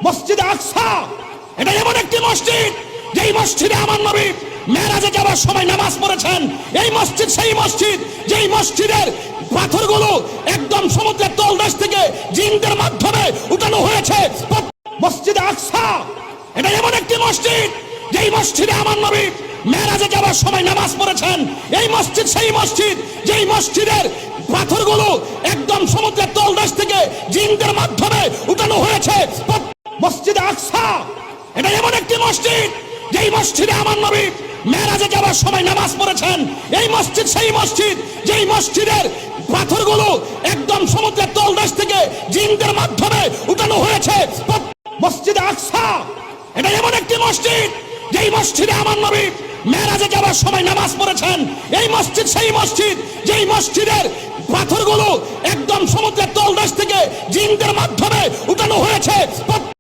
মসজিদে আকসা এটা এমন একটি মসজিদ যেই মসজিদে আমার নবী মেরাজে যাওয়ার সময় নামাজ পড়েছেন। এই মসজিদ সেই মসজিদ যেই মসজিদের পাথরগুলো একদম সমুদ্রের তলদেশ থেকে জিনদের মাধ্যমে উঠানো হয়েছে। মসজিদে আকসা এটা এমন একটি মসজিদ যেই মসজিদে আমার নবী মেরাজে যাওয়ার সময় নামাজ পড়েছেন। এই মসজিদ সেই মসজিদ যেই মসজিদের পাথরগুলো একদম সমুদ্রের তলদেশ থেকে জিনদের মাধ্যমে উঠানো হয়েছে। মসজিদে আকসা এটা এমন একটি মসজিদ যেই মসজিদে আমার নবী মেরাজে যাওয়ার সময় নামাজ পড়েছেন। এই মসজিদ সেই মসজিদ যেই মসজিদের পাথরগুলো একদম সমুদ্রের তলদেশ থেকে জিনদের মাধ্যমে উঠানো হয়েছে। মসজিদে আকসা এটা এমন একটি মসজিদ যেই মসজিদে আমার নবী মেরাজে যাওয়ার সময় নামাজ পড়েছেন। এই মসজিদ সেই মসজিদ যেই মসজিদের পাথরগুলো একদম সমুদ্রের তলদেশ থেকে জিনদের মাধ্যমে উঠানো হয়েছে।